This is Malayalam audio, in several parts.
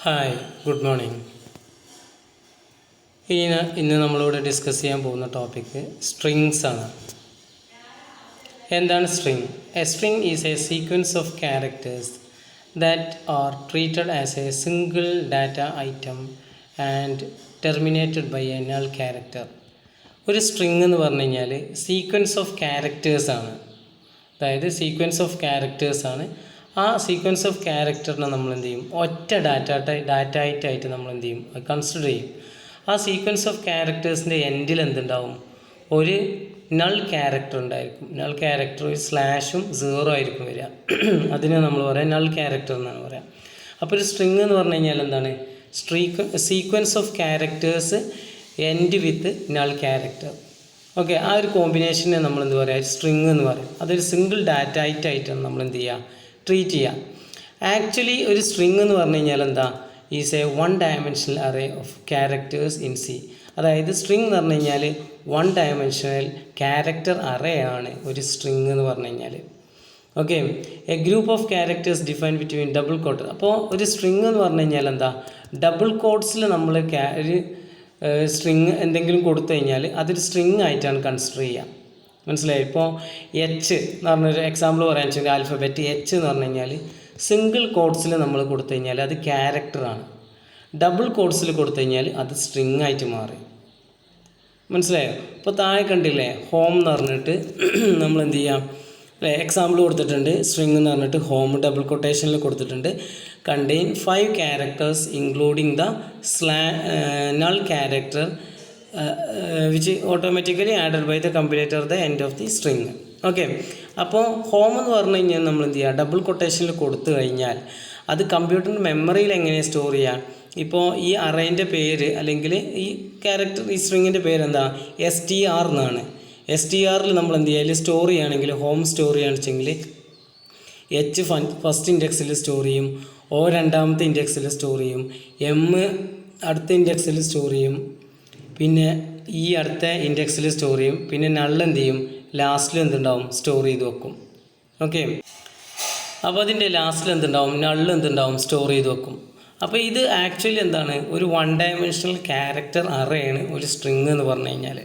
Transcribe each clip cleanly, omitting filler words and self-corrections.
Hi, good morning. ഇന്ന് നമ്മളിവിടെ ഡിസ്കസ് ചെയ്യാൻ പോകുന്ന ടോപ്പിക്ക് സ്ട്രിങ്സ് ആണ്. എന്താണ് string? A string is a sequence of characters that are treated as a single data item and terminated by a null character. ഒരു സ്ട്രിങ് എന്ന് പറഞ്ഞു കഴിഞ്ഞാൽ സീക്വൻസ് ഓഫ് ക്യാരക്ടേഴ്സാണ്. അതായത് സീക്വൻസ് ഓഫ് ക്യാരക്ടേഴ്സാണ്. ആ സീക്വൻസ് ഓഫ് ക്യാരക്ടറിനെ നമ്മൾ എന്ത് ചെയ്യും? ഒറ്റ ഡാറ്റ ആയിട്ട് നമ്മൾ എന്ത് ചെയ്യും? കൺസിഡർ ചെയ്യും. ആ സീക്വൻസ് ഓഫ് ക്യാരക്ടേഴ്സിൻ്റെ എൻഡിൽ എന്തുണ്ടാവും? ഒരു നൾ ക്യാരക്ടർ ഉണ്ടായിരിക്കും. നൾ ക്യാരക്ടർ ഒരു സ്ലാഷും സീറോ ആയിരിക്കും വരിക. അതിനെ നമ്മൾ പറയാം നൾ ക്യാരക്ടർ എന്നാണ് പറയാം. അപ്പോൾ ഒരു സ്ട്രിങ് എന്ന് പറഞ്ഞു കഴിഞ്ഞാൽ എന്താണ്? Sequence of characters end with null character. Okay, ആ ഒരു കോമ്പിനേഷനെ നമ്മൾ എന്ത് പറയുക? സ്ട്രിങ് എന്ന് പറയും. അതൊരു സിംഗിൾ ഡാറ്റ ആയിട്ടാണ് നമ്മൾ എന്ത് ചെയ്യുക? ട്രീറ്റ് ചെയ്യാം. ആക്ച്വലി ഒരു സ്ട്രിങ് എന്ന് പറഞ്ഞു കഴിഞ്ഞാൽ എന്താ? Is A one dimensional array of characters in C. അതായത് സ്ട്രിങ് എന്ന് പറഞ്ഞു കഴിഞ്ഞാൽ വൺ ഡയമെൻഷണൽ ക്യാരക്ടർ അറേ ആണ് ഒരു സ്ട്രിങ് എന്ന് പറഞ്ഞു കഴിഞ്ഞാൽ. Okay, a group of characters define between double quote. അപ്പോൾ ഒരു സ്ട്രിങ് എന്ന് പറഞ്ഞു കഴിഞ്ഞാൽ എന്താ? ഡബിൾ കോട്ട്സിൽ നമ്മൾ ഒരു സ്ട്രിങ് എന്തെങ്കിലും കൊടുത്തു കഴിഞ്ഞാൽ അതൊരു സ്ട്രിങ് ആയിട്ടാണ് കൺസിഡർ ചെയ്യുക. മനസ്സിലായി? ഇപ്പോൾ എച്ച് എന്ന് പറഞ്ഞൊരു എക്സാമ്പിൾ പറയാൻ വെച്ചാൽ ആൽഫബറ്റ് എച്ച് എന്ന് പറഞ്ഞു കഴിഞ്ഞാൽ സിംഗിൾ കോഡ്സിൽ നമ്മൾ കൊടുത്തു കഴിഞ്ഞാൽ അത് ക്യാരക്ടറാണ്. ഡബിൾ കോഡ്സിൽ കൊടുത്തു കഴിഞ്ഞാൽ അത് സ്ട്രിങ് ആയിട്ട് മാറി. മനസ്സിലായോ? ഇപ്പോൾ താഴെ കണ്ടില്ലേ, ഹോം എന്ന് പറഞ്ഞിട്ട് നമ്മൾ എന്ത് ചെയ്യാം? അല്ലേ, എക്സാമ്പിൾ കൊടുത്തിട്ടുണ്ട്. സ്ട്രിങ് എന്ന് പറഞ്ഞിട്ട് ഹോം ഡബിൾ കൊട്ടേഷനിൽ കൊടുത്തിട്ടുണ്ട്. Contain 5 characters including the null character which automatically added by the compiler the end of the string. Okay, അപ്പോൾ ഹോം എന്ന് പറഞ്ഞു കഴിഞ്ഞാൽ നമ്മൾ എന്ത് ചെയ്യുക? ഡബിൾ കൊട്ടേഷനിൽ കൊടുത്തു കഴിഞ്ഞാൽ അത് കമ്പ്യൂട്ടറിൻ്റെ മെമ്മറിയിൽ എങ്ങനെ സ്റ്റോർ ചെയ്യാം? ഇപ്പോൾ ഈ അറേൻ്റെ പേര് അല്ലെങ്കിൽ ഈ ക്യാരക്ടർ ഈ സ്ട്രിങ്ങിൻ്റെ പേരെന്താ? STR എന്നാണ്. STRൽ നമ്മൾ എന്ത് ചെയ്യുക? സ്റ്റോർ ചെയ്യുകയാണെങ്കിൽ ഹോം സ്റ്റോർ ചെയ്യുകയാണെന്ന് വെച്ചെങ്കിൽ H ഫസ്റ്റ് ഇൻഡെക്സിൽ സ്റ്റോർ ചെയ്യും, O രണ്ടാമത്തെ ഇൻഡെക്സിൽ സ്റ്റോർ ചെയ്യും, M അടുത്ത ഇൻഡെക്സിൽ സ്റ്റോർ ചെയ്യും, പിന്നെ ഈ അടുത്ത ഇൻഡെക്സിൽ സ്റ്റോർ ചെയ്യും, പിന്നെ നൾ എന്ത് ചെയ്യും? ലാസ്റ്റിൽ എന്തുണ്ടാവും? സ്റ്റോർ ചെയ്ത് വെക്കും. ഓക്കെ, അപ്പോൾ അതിൻ്റെ ലാസ്റ്റിൽ എന്തുണ്ടാവും? നൾ എന്തുണ്ടാവും? സ്റ്റോർ ചെയ്ത് വെക്കും. അപ്പോൾ ഇത് ആക്ച്വലി എന്താണ്? ഒരു വൺ ഡയമെൻഷണൽ ക്യാരക്ടർ അറേയാണ് ഒരു സ്ട്രിങ് എന്ന് പറഞ്ഞു കഴിഞ്ഞാൽ.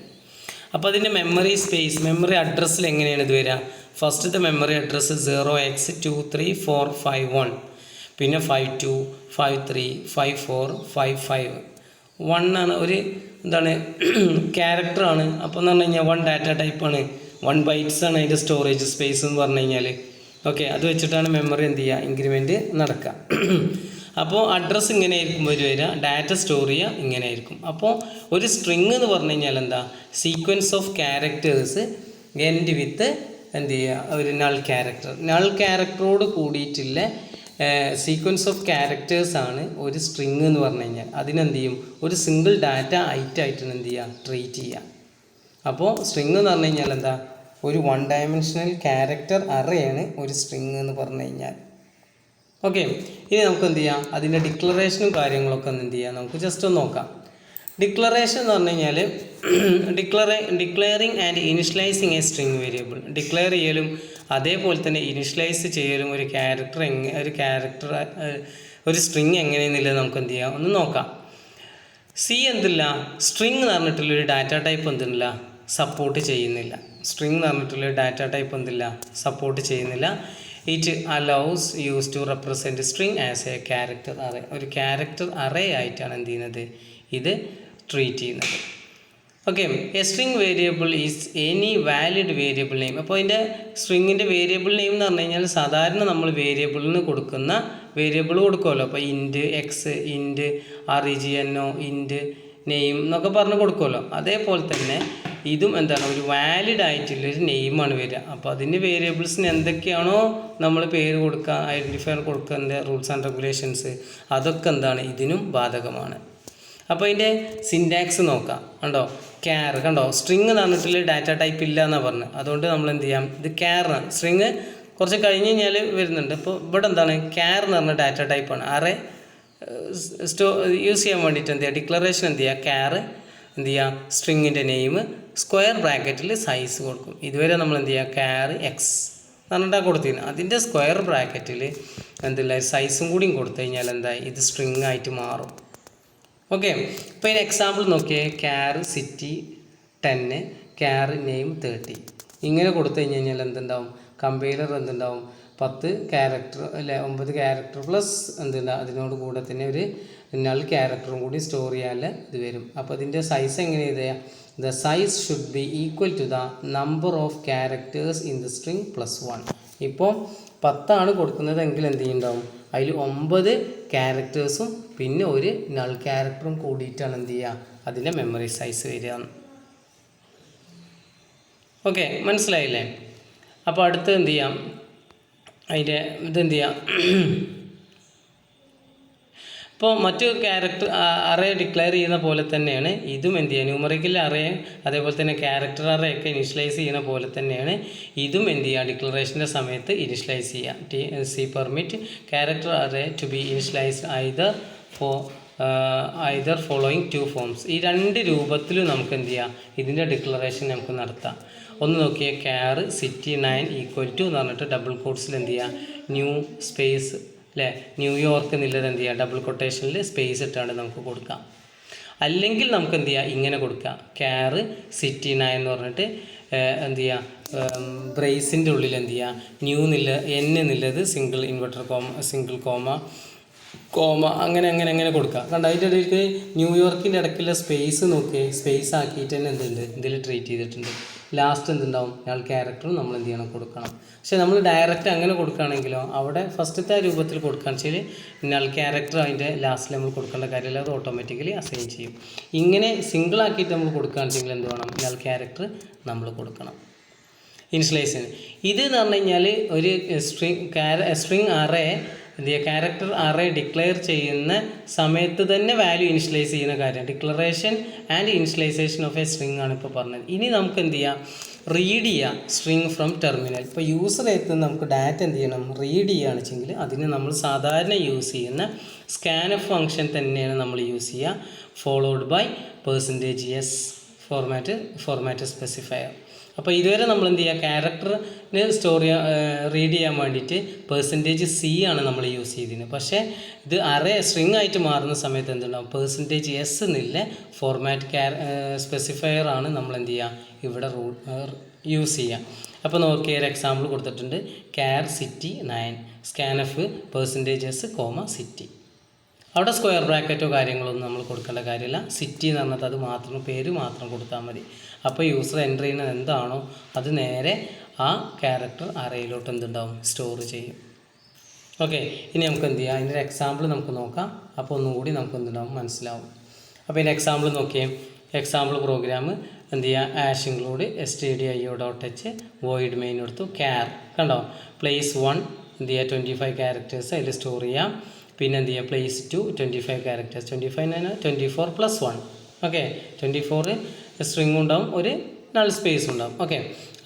അപ്പോൾ അതിൻ്റെ മെമ്മറി സ്പേസ്, മെമ്മറി അഡ്രസ്സിൽ എങ്ങനെയാണ് ഇത് വരിക? ഫസ്റ്റത്തെ മെമ്മറി അഡ്രസ്സ് 0x234551, പിന്നെ 52 53 54 55 1 ആണ്. ഒരു എന്താണ്? ക്യാരക്ടറാണ്. അപ്പോൾ എന്ന് പറഞ്ഞു കഴിഞ്ഞാൽ 1 ഡാറ്റ ടൈപ്പാണ്, 1 ബൈറ്റ്സ് ആണ് അതിൻ്റെ സ്റ്റോറേജ് സ്പേസ് എന്ന് പറഞ്ഞു കഴിഞ്ഞാൽ. ഓക്കെ, അത് വെച്ചിട്ടാണ് മെമ്മറി എന്ത് ചെയ്യുക? ഇൻക്രിമെൻറ്റ് നടക്കുക. അപ്പോൾ അഡ്രസ്സ് ഇങ്ങനെ ആയിരിക്കും വരിക, ഡാറ്റ സ്റ്റോർ ചെയ്യുക ഇങ്ങനെ ആയിരിക്കും. അപ്പോൾ ഒരു സ്ട്രിങ് എന്ന് പറഞ്ഞു കഴിഞ്ഞാൽ എന്താ? Sequence of characters end with എന്ത് ചെയ്യുക? ഒരു നൾ ക്യാരക്ടർ. നൾ ക്യാരക്ടറോട് കൂടിയിട്ടുള്ള സീക്വൻസ് ഓഫ് ക്യാരക്ടേഴ്സാണ് ഒരു സ്ട്രിങ് എന്ന് പറഞ്ഞു കഴിഞ്ഞാൽ. അതിനെന്ത് ചെയ്യും? ഒരു സിംഗിൾ ഡാറ്റ ആയിട്ടാണ് എന്ത് ചെയ്യുക? ട്രീറ്റ് ചെയ്യുക. അപ്പോൾ സ്ട്രിങ് എന്ന് പറഞ്ഞു കഴിഞ്ഞാൽ എന്താ? ഒരു വൺ ഡയമെൻഷണൽ ക്യാരക്ടർ അറേയാണ് ഒരു സ്ട്രിങ് എന്ന് പറഞ്ഞു കഴിഞ്ഞാൽ. ഓക്കെ, ഇനി നമുക്ക് എന്ത് ചെയ്യാം? അതിൻ്റെ ഡിക്ലറേഷനും കാര്യങ്ങളൊക്കെ ഒന്ന് എന്ത് ചെയ്യാം? നമുക്ക് ജസ്റ്റ് ഒന്ന് നോക്കാം. ഡിക്ലറേഷൻ എന്ന് പറഞ്ഞു കഴിഞ്ഞാൽ declaring and initializing a string variable. Declare ചെയ്യലും അതേപോലെ തന്നെ ഇനിഷ്യലൈസ് ചെയ്യലും ഒരു ഒരു സ്ട്രിങ് എങ്ങനെയെന്നുള്ളത് നമുക്ക് എന്ത് ചെയ്യാം? ഒന്ന് നോക്കാം. എന്തില്ല? സ്ട്രിങ് എന്ന് പറഞ്ഞിട്ടുള്ളൊരു ഡാറ്റ ടൈപ്പ് എന്തില്ല? സപ്പോർട്ട് ചെയ്യുന്നില്ല. സ്ട്രിങ് എന്ന് പറഞ്ഞിട്ടുള്ളൊരു ഡാറ്റ ടൈപ്പ് എന്തില്ല? സപ്പോർട്ട് ചെയ്യുന്നില്ല. It allows us to represent string as a character array. ഒരു ക്യാരക്ടർ അറേ ആയിട്ടാണ് എന്ത് ചെയ്യുന്നത്? ഇത് ട്രീറ്റ് ചെയ്യുന്നത്. Okay, a string variable is any valid variable name. അപ്പോൾ അതിൻ്റെ സ്ട്രിങ്ങിൻ്റെ വേരിയബിൾ നെയിം എന്ന് പറഞ്ഞു കഴിഞ്ഞാൽ സാധാരണ നമ്മൾ വേരിയബിളിന് കൊടുക്കുന്ന വേരിയബിൾ കൊടുക്കുമല്ലോ. അപ്പോൾ ഇൻറ്റ് എക്സ്, ഇൻറ്റ് REGNO, ഇൻറ്റ് നെയിം എന്നൊക്കെ പറഞ്ഞ് കൊടുക്കുമല്ലോ. അതേപോലെ തന്നെ ഇതും എന്താണ്? ഒരു വാലിഡ് ആയിട്ടുള്ളൊരു നെയിമാണ് വരിക. അപ്പോൾ അതിൻ്റെ വേരിയബിൾസിന് എന്തൊക്കെയാണോ നമ്മൾ പേര് കൊടുക്കുക, ഐഡൻറ്റിഫയർ കൊടുക്കേണ്ട റൂൾസ് ആൻഡ് റെഗുലേഷൻസ്, അതൊക്കെ എന്താണ്? ഇതിനും ബാധകമാണ്. അപ്പോൾ അതിൻ്റെ സിൻറ്റാക്സ് നോക്കാം. കണ്ടോ? കണ്ടോ? സ്ട്രിങ് എന്ന് പറഞ്ഞിട്ടുള്ള ഡാറ്റ ടൈപ്പ് ഇല്ല എന്നാണ് പറഞ്ഞത്. അതുകൊണ്ട് നമ്മൾ എന്ത് ചെയ്യാം? ഇത് ആണ്. സ്ട്രിങ് കുറച്ച് കഴിഞ്ഞ് കഴിഞ്ഞാൽ വരുന്നുണ്ട്. അപ്പോൾ ഇവിടെ എന്താണ്? എന്ന് പറഞ്ഞ ഡാറ്റ ടൈപ്പാണ്. അറേ യൂസ് ചെയ്യാൻ വേണ്ടിയിട്ട് എന്ത് ചെയ്യുക? ഡിക്ലറേഷൻ എന്ത് ചെയ്യുക? എന്ത് ചെയ്യുക? സ്ട്രിങ്ങിൻ്റെ നെയിം സ്ക്വയർ ബ്രാക്കറ്റിൽ സൈസ് കൊടുക്കും. ഇതുവരെ നമ്മൾ എന്ത് ചെയ്യുക? X പറഞ്ഞിട്ടാണ് കൊടുത്തിരുന്നത്. അതിൻ്റെ സ്ക്വയർ ബ്രാക്കറ്റിൽ എന്തില്ല സൈസും കൂടിയും കൊടുത്തു കഴിഞ്ഞാൽ എന്തായി ഇത് സ്ട്രിങ് ആയിട്ട് മാറും. ഓക്കെ, ഇപ്പോൾ ഇതിന് എക്സാമ്പിൾ നോക്കിയേ. ക്യാർ സിറ്റി 10, ക്യാർ നെയിം 30 ഇങ്ങനെ കൊടുത്തു കഴിഞ്ഞാൽ എന്തുണ്ടാവും? കമ്പൈലർ എന്തുണ്ടാവും? 10 ക്യാരക്ടർ അല്ലെ 9 ക്യാരക്ടർ പ്ലസ് എന്തുണ്ടാ അതിനോട് കൂടെ തന്നെ ഒരു നൾ ക്യാരക്ടറും കൂടി സ്റ്റോർ ചെയ്യാൻ ഇത് വരും. അപ്പോൾ ഇതിൻ്റെ സൈസ് എങ്ങനെ എഴുതുക? The size should be equal to the number of characters in the string plus 1. ഇപ്പോൾ 10 കൊടുക്കുന്നത് എങ്കിൽ എന്ത് ചെയ്യുന്നുണ്ടാവും? അതിൽ 9 ക്യാരക്ടേഴ്സും പിന്നെ ഒരു നൾ ക്യാരക്ടറും കൂടിയിട്ടാണ് എന്ത് ചെയ്യുക അതിൻ്റെ മെമ്മറി സൈസ് വരിക. ഓക്കെ, മനസ്സിലായില്ലേ? അപ്പോൾ അടുത്ത് എന്ത് ചെയ്യാം? അതിൻ്റെ ഇതെന്ത് ചെയ്യാം? ഇപ്പോൾ മറ്റു ക്യാരക്ടർ അറേ ഡിക്ലെയർ ചെയ്യുന്ന പോലെ തന്നെയാണ് ഇതും എന്ത് ചെയ്യുക? ന്യൂമറിക്കൽ അറേ അതേപോലെ തന്നെ ക്യാരക്ടർ അറേ ഒക്കെ ഇനിഷ്യലൈസ് ചെയ്യുന്ന പോലെ തന്നെയാണ് ഇതും എന്ത് ചെയ്യുക? ഡിക്ലറേഷൻ്റെ സമയത്ത് ഇനിഷ്യലൈസ് ചെയ്യുക. C permit character array to be initialized either following 2 forms. ഈ 2 രൂപത്തിലും നമുക്ക് എന്ത് ചെയ്യാം? ഇതിൻ്റെ ഡിക്ലറേഷൻ നമുക്ക് നടത്താം. ഒന്ന് നോക്കിയേ. ക്യാർ സിറ്റി 9 ഈക്വൽ ടു എന്ന് പറഞ്ഞിട്ട് ഡബിൾ കോട്ട്സിൽ എന്ത് ചെയ്യുക? ന്യൂ സ്പേസ് അല്ലേ ന്യൂയോർക്ക് എന്നുള്ളത് എന്ത് ചെയ്യുക? ഡബിൾ കൊട്ടേഷനിൽ സ്പേസ് ഇട്ടാണ്ട് നമുക്ക് കൊടുക്കാം. അല്ലെങ്കിൽ നമുക്ക് എന്ത് ചെയ്യുക? ഇങ്ങനെ കൊടുക്കാം. ക്യാർ സിറ്റി 9 എന്ന് പറഞ്ഞിട്ട് എന്ത് ചെയ്യുക? ബ്രേസിൻ്റെ ഉള്ളിൽ എന്ത് ചെയ്യുക? ന്യൂ എന്നുള്ളത് സിംഗിൾ ഇൻവെർട്ടർ സിംഗിൾ കോമ അങ്ങനെ കൊടുക്കുക. കണ്ട അതിൻ്റെ ഇടയ്ക്ക് ന്യൂയോർക്കിൻ്റെ ഇടയ്ക്കുള്ള സ്പേസ് നോക്കി സ്പേസ് ആക്കിയിട്ട് തന്നെ എന്തുണ്ട് ഇതിൽ ട്രീറ്റ് ചെയ്തിട്ടുണ്ട്. ലാസ്റ്റ് എന്തുണ്ടാവും? അയാൾ ക്യാരക്ടറും നമ്മൾ എന്ത് ചെയ്യണം? കൊടുക്കണം. പക്ഷേ നമ്മൾ ഡയറക്റ്റ് അങ്ങനെ കൊടുക്കുകയാണെങ്കിലോ അവിടെ ഫസ്റ്റത്തെ രൂപത്തിൽ കൊടുക്കുകയെന്ന് വെച്ചാൽ നൾ ക്യാരക്ടർ അതിൻ്റെ ലാസ്റ്റിൽ നമ്മൾ കൊടുക്കേണ്ട കാര്യമില്ല, അത് ഓട്ടോമാറ്റിക്കലി അസൈൻ ചെയ്യും. ഇങ്ങനെ സിംഗിൾ ആക്കിയിട്ട് നമ്മൾ കൊടുക്കുകയാണെങ്കിൽ എന്ത് വേണം? നൾ ക്യാരക്ടർ നമ്മൾ കൊടുക്കണം ഇനിഷ്യലൈസിന്. ഇത് എന്ന് പറഞ്ഞു കഴിഞ്ഞാൽ ഒരു സ്ട്രിങ് അറേ എന്ത് ചെയ്യുക? ക്യാരക്ടർ അറേ ഡിക്ലെയർ ചെയ്യുന്ന സമയത്ത് തന്നെ വാല്യൂ ഇനിഷ്യലൈസ് ചെയ്യുന്ന കാര്യം. Declaration and initialization of a string ആണ് ഇപ്പോൾ പറഞ്ഞത്. ഇനി നമുക്ക് എന്ത് ചെയ്യാം? റീഡ് ചെയ്യാം സ്ട്രിങ് ഫ്രം ടെർമിനൽ. ഇപ്പോൾ യൂസർ എത്തുന്ന നമുക്ക് ഡാറ്റ എന്ത് ചെയ്യണം? റീഡ് ചെയ്യുകയാണെന്ന് വെച്ചെങ്കിൽ അതിന് നമ്മൾ സാധാരണ യൂസ് ചെയ്യുന്ന സ്കാൻഎഫ് ഫംഗ്ഷൻ തന്നെയാണ് നമ്മൾ യൂസ് ചെയ്യുക. Followed by %s format specifier. അപ്പോൾ ഇതുവരെ നമ്മൾ എന്ത് ചെയ്യുക? ക്യാരക്ടറിന് റീഡ് ചെയ്യാൻ വേണ്ടിയിട്ട് %c ആണ് നമ്മൾ യൂസ് ചെയ്തിരുന്നത്. പക്ഷേ ഇത് അറേ സ്ട്രിങ് ആയിട്ട് മാറുന്ന സമയത്ത് എന്തുണ്ടാവും? %s എന്നില്ല ഫോർമാറ്റ് സ്പെസിഫയർ ആണ് നമ്മൾ എന്ത് ചെയ്യുക? ഇവിടെ യൂസ് ചെയ്യുക. അപ്പോൾ നോക്കിയ ഒരു എക്സാമ്പിൾ കൊടുത്തിട്ടുണ്ട്. ക്യാർ സിറ്റി 9 സ്കാൻഎഫ് %s, സിറ്റി. അവിടെ സ്ക്വയർ ബ്രാക്കറ്റോ കാര്യങ്ങളൊന്നും നമ്മൾ കൊടുക്കേണ്ട കാര്യമില്ല. സിറ്റി എന്ന് പറഞ്ഞാൽ അത് മാത്രം പേര് മാത്രം കൊടുത്താൽ മതി. അപ്പോൾ യൂസർ എൻ്റർ ചെയ്യുന്നത് എന്താണോ അത് നേരെ ആ ക്യാരക്ടർ അറേയിലോട്ട് എന്തുണ്ടാവും? സ്റ്റോർ ചെയ്യും. ഓക്കെ, ഇനി നമുക്ക് എന്ത് ചെയ്യാം? അതിൻ്റെ എക്സാമ്പിൾ നമുക്ക് നോക്കാം. അപ്പോൾ ഒന്നുകൂടി നമുക്ക് എന്തുണ്ടാവും? മനസ്സിലാവും. അപ്പോൾ ഇതിൻ്റെ എക്സാമ്പിൾ നോക്കിയേ. എക്സാമ്പിൾ പ്രോഗ്രാം എന്ത് ചെയ്യുക? Ash include stdio.h void main എടുത്തു. ക്യാർ കണ്ടോ? പ്ലേസ് 1 എന്ത് ചെയ്യുക? 25 ക്യാരക്ടേഴ്സ് അതിൽ സ്റ്റോർ ചെയ്യാം. പിന്നെ എന്ത് ചെയ്യുക? Place 2 25 characters 25 24 + 1. ഓക്കെ, 24 സ്ട്രിങ് ഉണ്ടാവും, ഒരു നൾ സ്പേസ് ഉണ്ടാവും. ഓക്കെ,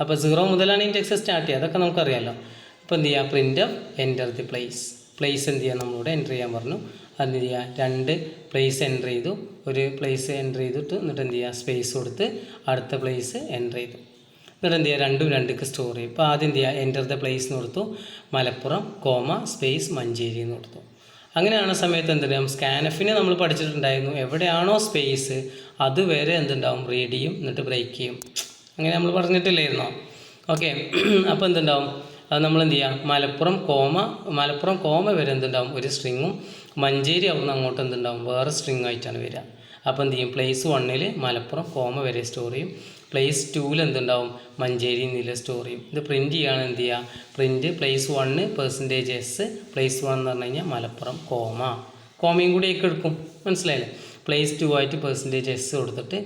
അപ്പോൾ 0 മുതലാണ് ഈ ടെക്സ്റ്റ് സ്റ്റാർട്ട് ചെയ്യുക, അതൊക്കെ നമുക്കറിയാമല്ലോ. അപ്പോൾ എന്ത് ചെയ്യുക? പ്രിൻ്റ് എൻ്റർ ദി പ്ലേസ് എന്ത് ചെയ്യുക? നമ്മളിവിടെ എൻ്റർ ചെയ്യാൻ പറഞ്ഞു. അത് എന്ത് ചെയ്യുക? 2 പ്ലേസ് എൻ്റർ ചെയ്തു, ഒരു പ്ലേസ് എൻ്റർ ചെയ്തിട്ട് എന്നിട്ട് എന്ത് ചെയ്യുക? സ്പേസ് കൊടുത്ത് അടുത്ത പ്ലേസ് എൻ്റർ ചെയ്തു. എന്നിട്ട് എന്ത് ചെയ്യുക? 2 2ക്ക് സ്റ്റോർ ചെയ്യും. അപ്പോൾ ആദ്യം എന്ത് ചെയ്യുക? എൻ്റർ ദ പ്ലേസ് എന്ന് കൊടുത്തു, മലപ്പുറം സ്പേസ് മഞ്ചേരി എന്ന് കൊടുത്തു. അങ്ങനെയാണ് സമയത്ത് എന്തുണ്ടാവും? സ്കാൻഎഫിന് നമ്മൾ പഠിച്ചിട്ടുണ്ടായിരുന്നു, എവിടെയാണോ സ്പേസ് അതുവരെ എന്തുണ്ടാവും? റീഡ് ചെയ്യും, എന്നിട്ട് ബ്രേക്ക് ചെയ്യും. അങ്ങനെ നമ്മൾ പറഞ്ഞിട്ടില്ലായിരുന്നോ? ഓക്കെ, അപ്പോൾ എന്തുണ്ടാവും? അത് നമ്മൾ എന്ത് ചെയ്യുക? മലപ്പുറം വരെ എന്തുണ്ടാവും? ഒരു സ്ട്രിങ്ങും മഞ്ചേരി ആവുന്ന അങ്ങോട്ട് എന്തുണ്ടാവും? വേറെ സ്ട്രിങ് ആയിട്ടാണ് വരിക. അപ്പോൾ എന്ത് ചെയ്യും? പ്ലേസ് 1 മലപ്പുറം വരെ സ്റ്റോർ ചെയ്യും. പ്ലേസ് 2 എന്തുണ്ടാവും? മഞ്ചേരി എന്നില്ല സ്റ്റോർ ചെയ്യും. ഇത് പ്രിൻറ്റ് ചെയ്യുകയാണ് എന്ത് ചെയ്യുക? പ്രിൻറ്റ് പ്ലേസ് 1 %s പ്ലേസ് 1 എന്ന് പറഞ്ഞു കഴിഞ്ഞാൽ മലപ്പുറം കോമയും കൂടി ഒക്കെ എടുക്കും. മനസ്സിലായില്ലേ? പ്ലേസ് 2 ആയിട്ട് %s കൊടുത്തിട്ട്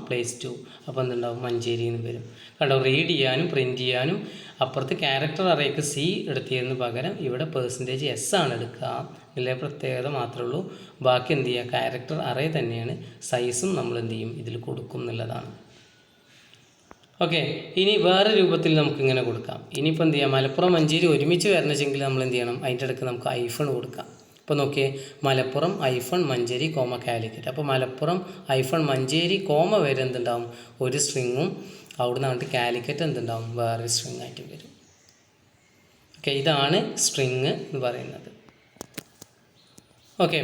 പ്ലേസ് 2. അപ്പോൾ എന്തുണ്ടാവും? മഞ്ചേരി എന്ന് വരും. കണ്ടോ? റീഡ് ചെയ്യാനും പ്രിൻറ്റ് ചെയ്യാനും അപ്പുറത്ത് ക്യാരക്ടർ അറേക്ക് C എടുത്തതിന് പകരം ഇവിടെ %s ആണ് എടുക്കുക. ഇതിലെ പ്രത്യേകത മാത്രമേ ഉള്ളൂ. ബാക്കി എന്ത് ചെയ്യുക? ക്യാരക്ടർ അറേ തന്നെയാണ്, സൈസും നമ്മൾ എന്ത് ചെയ്യും? ഇതിൽ കൊടുക്കും എന്നുള്ളതാണ്. ഓക്കെ, ഇനി വേറെ രൂപത്തിൽ നമുക്ക് ഇങ്ങനെ കൊടുക്കാം. ഇനിയിപ്പോൾ എന്ത് ചെയ്യാം? മലപ്പുറം മഞ്ചേരി ഒരുമിച്ച് വരണമെങ്കിൽ നമ്മൾ എന്ത് ചെയ്യണം? അതിൻ്റെ ഇടയ്ക്ക് നമുക്ക് ഐഫൺ കൊടുക്കാം. ഇപ്പോൾ നോക്കിയേ, മലപ്പുറം മഞ്ചേരി കാലിക്കറ്റ്. അപ്പോൾ മലപ്പുറം മഞ്ചേരി വരെ എന്തുണ്ടാവും? ഒരു സ്ട്രിങ്ങും അവിടുന്ന് അങ്ങോട്ട് കാലിക്കറ്റ് എന്തുണ്ടാവും? വേറെ സ്ട്രിങ് ആയിട്ട് വരും. ഓക്കെ, ഇതാണ് സ്ട്രിങ് എന്ന് പറയുന്നത്. ഓക്കെ,